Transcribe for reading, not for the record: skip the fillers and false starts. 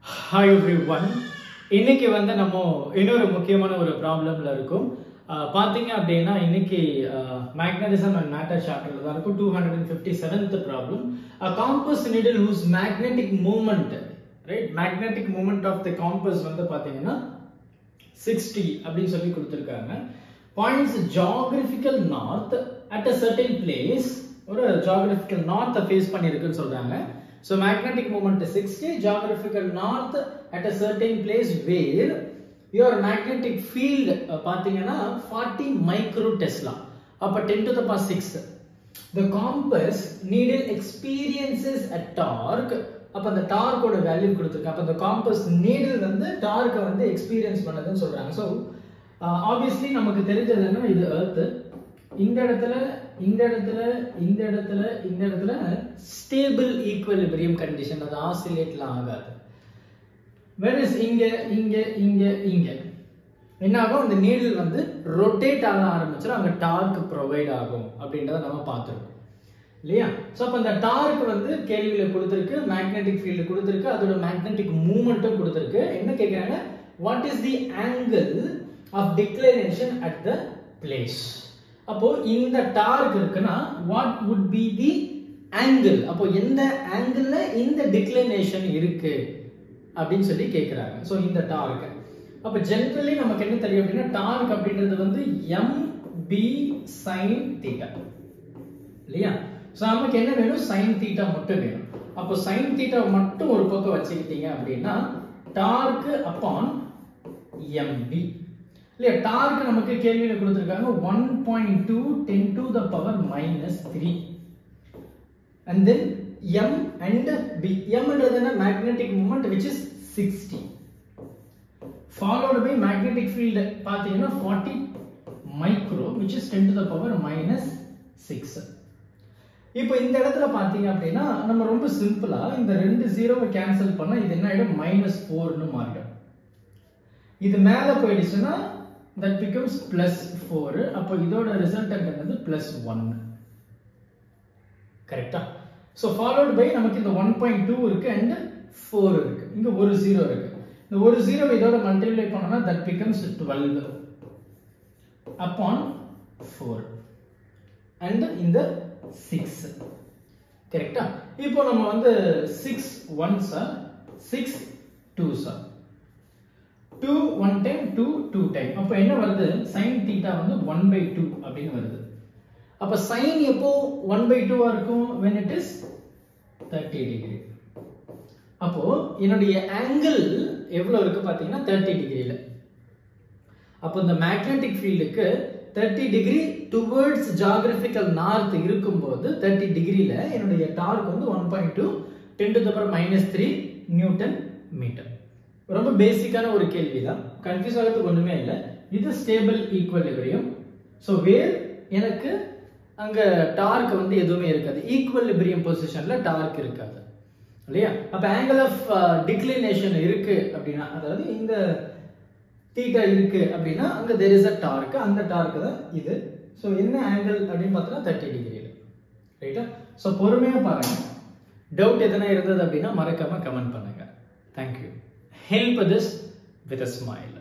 Hi everyone. இன்னைக்கு வந்து நம்ம இன்னொரு முக்கியமான ஒரு ப்ராப்ளம்ல இருக்கும். பாத்தீங்க அப்படின்னா இன்னைக்கு magnetism and matter chapterல தான் இருக்கும் 257th problem. A compass needle whose magnetic moment, right? Magnetic moment of the compass வந்து பாத்தீங்கன்னா 60 அப்படின்னு சொல்லி கொடுத்திருக்காங்க. Points geographical north at a certain place. ஒரு geographical north face பண்ணிருக்குன்னு சொல்றாங்க. So magnetic moment is 60, geographical north at a certain place where your magnetic field பாத்தீங்கன்னா 40 micro tesla. அப்ப 10 to the power 6. The compass needle experiences a torque. அப்ப அந்த torque ஓட value கொடுத்திருக்காங்க. அப்ப the compass needle வந்து torque வந்து experience பண்ணதுன்னு சொல்றாங்க. So obviously நமக்கு தெரிஞ்சது என்ன, இது earth, இந்த இடத்துல ஸ்டேபிள் ஈக்குவலிபிரியம் கண்டிஷன், அது ஆசிலேட்லாம் ஆகாது. whereas இங்க என்ன ஆகும், இந்த நீடில் வந்து ரொட்டேட் ஆக ஆரம்பிச்சிடும், அங்க டார்க் ப்ரொவைட் ஆகும் அப்படின்றத நம்ம பார்த்துருக்கோம் இல்லையா. ஸோ அப்போ அந்த டார்க் வந்து கேள்வியில கொடுத்துருக்கு, மேக்னெட்டிக் ஃபீல்டு கொடுத்துருக்கு, அதோட மேக்னெட்டிக் மூமெண்ட்டும் கொடுத்துருக்கு. என்ன கேட்குறாங்க, what is the angle of declination at the place. அப்போ இந்த டார்க் இருக்குன்னா what would be the angle, அப்போ எந்த ஆங்கிள் இந்த டிக்ளைனேஷன் இருக்கு அப்படின்னு சொல்லி கேட்கிறாங்க. ஸோ இந்த டார்க் அப்போ ஜென்ரலி நமக்கு என்ன தெரியும் அப்படின்னா, டார்க் அப்படின்றது வந்து mb sin θ இல்லையா. ஸோ நமக்கு என்ன வேணும், sin θ மட்டும் வேணும். அப்போ sin θ மட்டும் ஒரு பக்கம் வச்சுக்கிட்டீங்க அப்படின்னா டார்க் அப்பான் mb இல்லையா. டார்க் நமக்கு கேள்வியில கொடுத்திருக்காங்க 1.2 10 to the power -3 and then m and b. m என்றது என்ன, magnetic moment which is 60 followed by magnetic field பாத்தீங்கன்னா 40 micro which is 10 to the power -6. இப்போ இந்த இடத்துல பாத்தீங்க அப்படின்னா நம்ம ரொம்ப சிம்பிளா இந்த ரெண்டு ஜீரோவை கேன்சல் பண்ணா இது என்ன ஆயிடும், -4 ன்னு மாறிடும். இது மேல போயிடுச்சுன்னா that becomes +4. அப்போ இதோட ரிசல்டன்ட் என்னது +1. கரெக்ட்டா. சோ followed by நமக்கு இந்த 1.2 இருக்கு and 4 இருக்கு, இங்க ஒரு 0 இருக்கு. இந்த ஒரு 0 இதோட மல்டிப்ளை பண்ணோம்னா that becomes 12 upon 4 and இந்த 6. கரெக்ட்டா. இப்போ நம்ம வந்து 6 1s are 6 2s are 2 1 time 2 2 time. அப்ப என்ன வருது, sin θ வந்து 1/2 அப்படின்னு வருது. அப்ப sin எப்போ 1/2 ஆ இருக்கும், when it is 30 degree. அப்போ என்னுடைய ஆங்கிள் எவ்வளவு இருக்கு பாத்தீங்கன்னா 30 டிகிரில. அப்போ இந்த மேக்னெட்டிக் ஃபீல்டுக்கு 30 டிகிரி டுவர்ட்ஸ் ஜியோகிராபிக்கல் நார்த் இருக்கும்போது 30 டிகிரில என்னுடைய டார்க் வந்து 1.2 10 to the power -3 newton metre. ரொம்ப பேசிக்கான ஒரு கேள்விதான், கன்ஃபியூஸ் ஆகிறதுக்கு ஒண்ணுமே இல்லை. இது ஸ்டேபிள் ஈக்குவலிபிரியம். ஸோ வேர் எனக்கு அங்க டார்க் வந்து எதுவுமே இருக்காது, ஈக்குவலிபிரியம் பொசிஷன்ல டார்க் இருக்காது இல்லையா. அப்ப ஆங்கிள் ஆஃப் டிக்ளினேஷன் இருக்கு அப்படின்னா, அதாவது இந்த தீட்டா இருக்கு அப்படின்னா அங்க there is a டார்க், அந்த டார்க் தான் இது. ஸோ என்ன ஆங்கிள் அப்படின்னு பார்த்தோம்னா 30 டிகிரியில். ரைட்டா. ஸோ பொறுமையா பாருங்க, டவுட் எதனா இருந்தது அப்படின்னா மறக்காம கமெண்ட் பண்ணுங்க. Thank you. Help this with a smile.